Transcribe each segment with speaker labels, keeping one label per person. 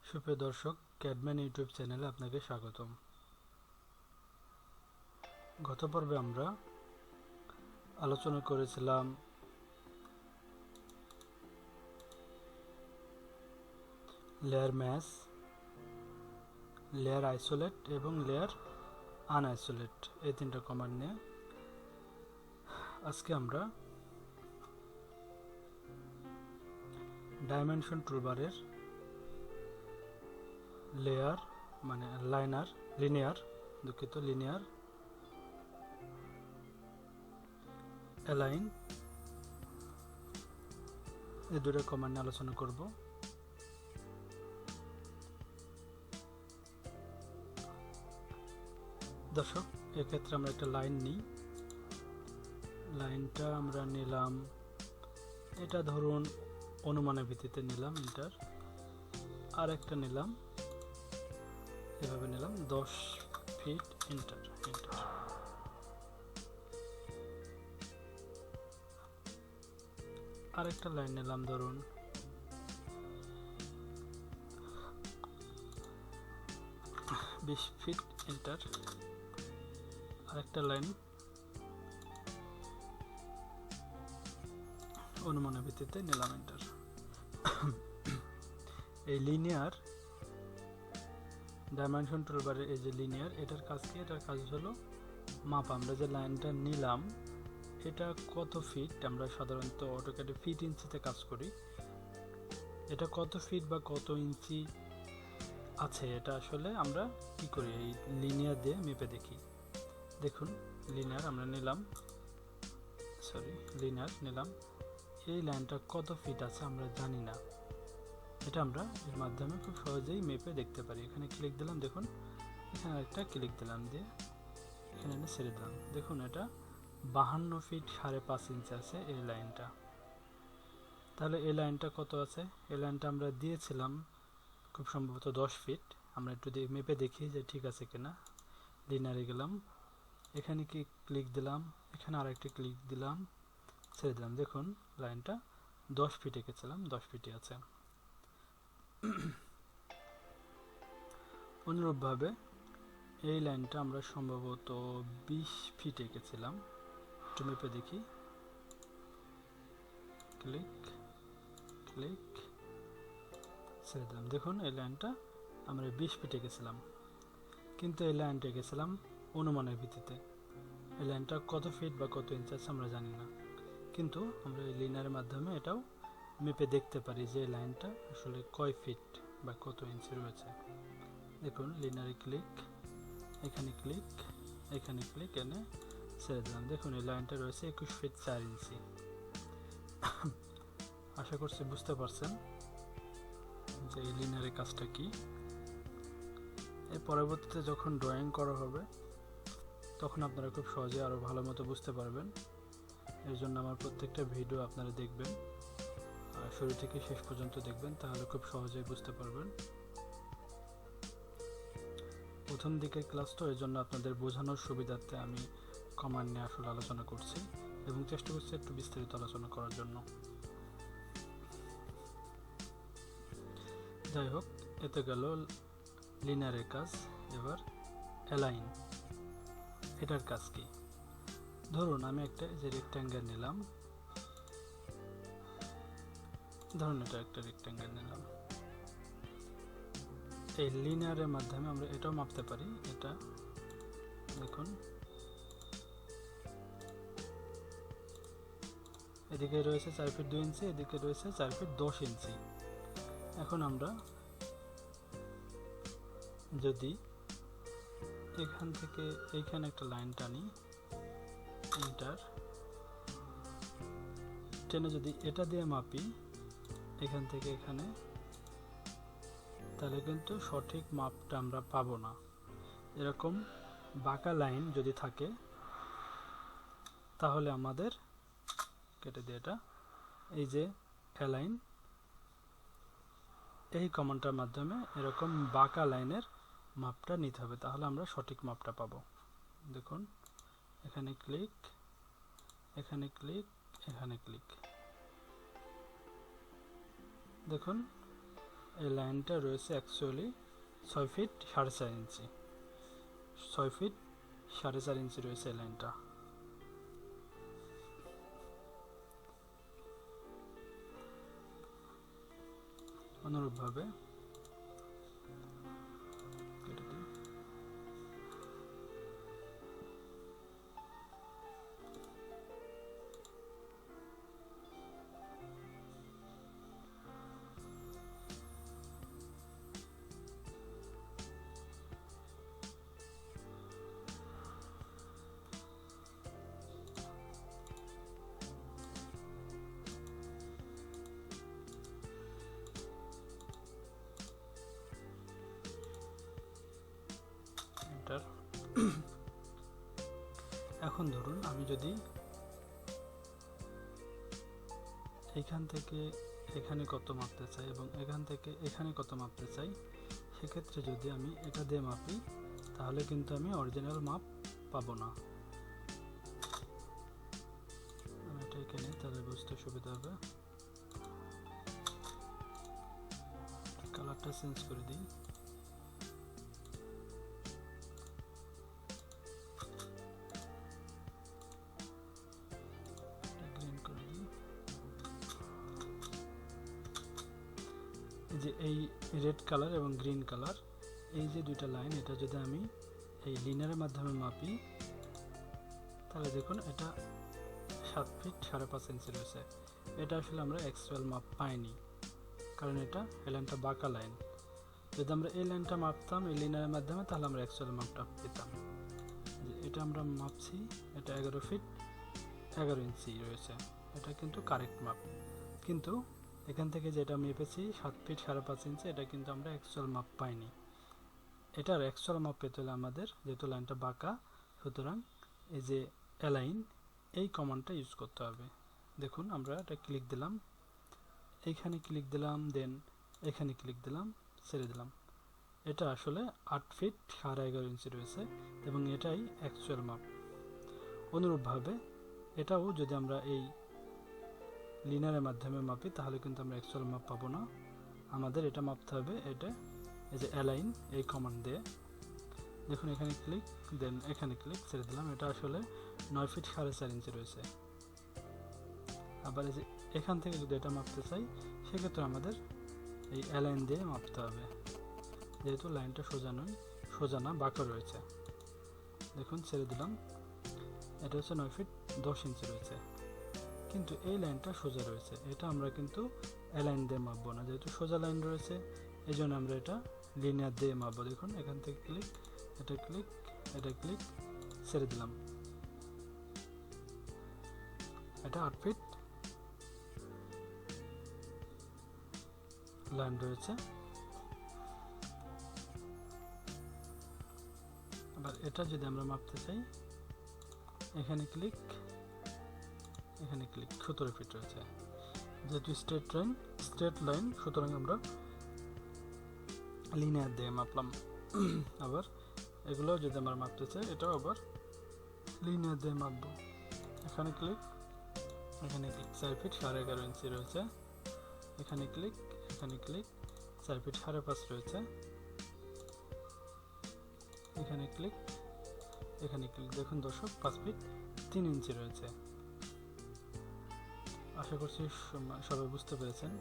Speaker 1: সুপ্রিয় দর্শক, Cadman YouTube চ্যানেলে আপনাকে স্বাগতম। গত পর্বে আমরা আলোচনা করেছিলাম লেয়ার ম্যাচ, লেয়ার আইসোলেট এবং লেয়ার আনআইসোলেট এই তিনটা কমান্ড নিয়ে। আজকে আমরা ডাইমেনশন টুলবারের লেয়ার মানে লিনিয়ার অ্যালাইন এই দুটো কমান্ড নিয়ে আলোচনা করব। দর্শক, এক্ষেত্রে আমরা একটা লাইন নিই। লাইনটা আমরা নিলাম, এটা ধরুন অনুমানের ভিত্তিতে নিলাম ইন্টার, আর একটা নিলাম, এভাবে নিলাম 10 ফিট ইন্টার। আরেকটা লাইন নিলাম ধরুন 20 ফিট ইন্টার। আরেকটা লাইন অনুমানের ভিত্তিতে নিলাম ইন্টার। এই লিনিয়ার ডাইমেনশন টুলবারের এই যে লিনিয়ার, এটার কাজ কি? এটার কাজ হলো মাপ। আমরা যে লাইনটা নিলাম এটা কত ফিট, আমরা সাধারণত অটোক্যাডে ফিট ইঞ্চিতে কাজ করি। এটা কত ফিট বা কত ইঞ্চি আছে এটা আসলে আমরা কি করি, এই লিনিয়ার দিয়ে মেপে দেখি। দেখুন, লিনিয়ার নিলাম, এই লাইনটা কত ফিট আছে আমরা জানি না, এটা আমরা এর মাধ্যমে খুব সহজেই মেপে দেখতে পারি। এখানে ক্লিক দিলাম, দেখুন এখানে একটা ক্লিক দিলাম, দিয়ে এখানে ছেড়ে দিলাম। দেখুন এটা 52 ফিট 5.5 ইঞ্চি আছে এই লাইনটা। তাহলে এই লাইনটা কত আছে? এই লাইনটা আমরা দিয়েছিলাম খুব সম্ভবত 10 ফিট। আমরা একটু মেপে দেখি যে ঠিক আছে কিনা। লিনিয়ারে গেলাম, এখানে কি ক্লিক দিলাম, এখানে আরেকটি ক্লিক দিলাম, ছেড়ে দিলাম। দেখুন লাইনটা 10 ফিট এঁকেছিলাম, 10 ফিটই আছে। অনুরূপভাবে এই লাইনটা আমরা সম্ভবত 20 ফিট এঁকেছিলাম, একটু মেপে দেখি। ক্লিক ক্লিক, ছেড়ে দিলাম। দেখুন এই লাইনটা আমরা 20 ফিট এঁকেছিলাম, কিন্তু এই লাইনটা এঁকেছিলাম অনুমানের ভিত্তিতে। এই লাইনটা কত ফিট বা কত ইঞ্চি আছে আমরা জানি না, কিন্তু আমরা এই লিনিয়ারের মাধ্যমে এটাও মেপে দেখতে পারি যে এই লাইনটা আসলে কয় ফিট বা কত ইঞ্চি রয়েছে। দেখুন লিনিয়ারে ক্লিক, এখানে ক্লিক, এখানে ক্লিক, এনে ছেড়ে দিলাম। দেখুন এই লাইনটা রয়েছে 21 ফিট 4 ইঞ্চি। আশা করছি বুঝতে পারছেন যে এই লিনিয়ারের কাজটা কি। এর পরবর্তীতে যখন ড্রয়িং করা হবে তখন আপনারা খুব সহজে আরও ভালো মতো বুঝতে পারবেন। এর জন্য আমার প্রত্যেকটা ভিডিও আপনারা দেখবেন, শুরু থেকে শেষ পর্যন্ত দেখবেন, তাহলে খুব সহজেই বুঝতে পারবেন। প্রথম দিকের ক্লাস তো এই জন্য আপনাদের বোঝানোর সুবিধার্থে আমি কমান্ড নিয়ে আসলে আলোচনা করছি এবং চেষ্টা করছি একটু বিস্তারিত আলোচনা করার জন্য। যাই হোক, এতে গেল লিনিয়ারের কাজ। এবার অ্যালাইন, এটার কাজ কি? ধরুন আমি একটা যে রেক্ট্যাঙ্গেল নিলাম, ধরুন এটা একটা রেক্ট্যাঙ্গেল নিলাম। এই লিনিয়ারের মাধ্যমে আমরা এটাও মাপতে পারি। এটা দেখুন এদিকে রয়েছে 4 ফিট 2 ইঞ্চি, এদিকে রয়েছে 4 ফিট 10 ইঞ্চি। এখন আমরা যদি এখান থেকে এইখানে একটা লাইন টানি, ইন্টার টেনে যদি এটা দিয়ে মাপি এখান থেকে এখানে, তাহলে কিন্তু সঠিক মাপটা আমরা পাবো না। এরকম বাঁকা লাইন যদি থাকে তাহলে আমাদের কেটে দিয়ে এটা, এই যে অ্যালাইন, এই কমান্ডটার মাধ্যমে এরকম বাঁকা লাইনের মাপটা নিতে হবে, তাহলে আমরা সঠিক মাপটা পাবো। দেখুন এখানে ক্লিক, এখানে ক্লিক, এখানে ক্লিক। দেখুন এই লাইনটা রয়েছে অ্যাকচুয়ালি 6 ফিট 4.5 ইঞ্চি, 6 ফিট 4.5 ইঞ্চি রয়েছে এই লাইনটা। অনুরূপভাবে এখন ধরুন আমি যদি এখান থেকে এখানে কত মাপতে চাই এবং এখান থেকে এখানে কত মাপতে চাই, সেক্ষেত্রে যদি আমি এটা দিয়ে মাপি তাহলে কিন্তু আমি অরিজিনাল মাপ পাবো না। এটা এখানে তাহলে বুঝতে সুবিধা হবে। কালারটা চেঞ্জ করে দিই। যে এই রেড কালার এবং গ্রিন কালার, এই যে দুইটা লাইন, এটা যদি আমি এই লিনিয়ারের মাধ্যমে মাপি তাহলে দেখুন এটা 7 ফিট 5.5 ইঞ্চি রয়েছে। এটা আসলে আমরা অ্যাকচুয়াল মাপ পাইনি, কারণ এটা এই লাইনটা বাঁকা লাইন। যদি আমরা এই লাইনটা মাপতাম এই লিনিয়ারের মাধ্যমে তাহলে আমরা অ্যাকচুয়াল মাপটা পেতাম। এটা আমরা মাপছি, এটা 11 ফিট 11 ইঞ্চি রয়েছে, এটা কিন্তু কারেক্ট মাপ। কিন্তু এখান থেকে যেটা মেপেছি 7 ফিট 5.5 ইঞ্চি, এটা কিন্তু আমরা অ্যাকচুয়াল মাপ পাইনি। এটার অ্যাকচুয়াল মাপ পেতে হলে আমাদের, যেহেতু লাইনটা বাঁকা, সুতরাং এই যে অ্যালাইন এই কমান্ডটা ইউজ করতে হবে। দেখুন আমরা এটা ক্লিক দিলাম, এইখানে ক্লিক দিলাম, দেন এখানে ক্লিক দিলাম, ছেড়ে দিলাম। এটা আসলে 8 ফিট 11.5 ইঞ্চি রয়েছে এবং এটাই অ্যাকচুয়াল মাপ। অনুরূপভাবে এটাও যদি আমরা এই লিনিয়ারের মাধ্যমে মাপি তাহলে কিন্তু আমরা অ্যাকচুয়াল মাপ পাবো না। আমাদের এটা মাপতে হবে, এটা এই যে অ্যালাইন এই কমান্ড দিয়ে। দেখুন এখানে ক্লিক, দেন এখানে ক্লিক, ছেড়ে দিলাম। এটা আসলে 9 ফিট 4.5 ইঞ্চি রয়েছে। আবার এই যে এখান থেকে যদি এটা মাপতে চাই সেক্ষেত্রে আমাদের এই অ্যালাইন দিয়ে মাপতে হবে, যেহেতু লাইনটা সোজা না বাঁকা রয়েছে। দেখুন ছেড়ে দিলাম, এটা হচ্ছে 9 ফিট 10 ইঞ্চি রয়েছে, কিন্তু এই লাইনটা সোজা রয়েছে। এটা আমরা কিন্তু অ্যালাইন দিয়ে মাপবো না, যেহেতু সোজা লাইন রয়েছে এই জন্য আমরা এটা লিনিয়ার দিয়ে মাপবো। দেখুন এখান থেকে ক্লিক, এটা ক্লিক, এটা ক্লিক, ছেড়ে দিলাম। এটা 8 ফিট লাইন রয়েছে। আবার এটা যদি আমরা মাপতে চাই, এখানে ক্লিক, এখানে ক্লিক, 17 ফিট রয়েছে। যেহেতু স্ট্রেট লাইন সুতরাং আমরা লিনিয়ার দিয়ে মাপলাম। আবার এগুলো যদি আমরা মাপতে চাই এটাও আবার লিনিয়ার দিয়ে মাপবো। এখানে ক্লিক, এখানে ক্লিক, 4 ফিট 11.5 ইঞ্চি রয়েছে। এখানে ক্লিক, এখানে ক্লিক, 4 ফিট 5.5 রয়েছে। এখানে ক্লিক, এখানে ক্লিক, দেখুন দর্শক 5 ফিট 3 ইঞ্চি রয়েছে। আশা করছি সবাই বুঝতে পেরেছেন।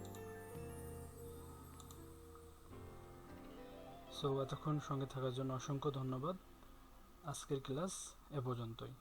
Speaker 1: সো এতক্ষণ সঙ্গে থাকার জন্য অসংখ্য ধন্যবাদ। আজকের ক্লাস এ পর্যন্তই।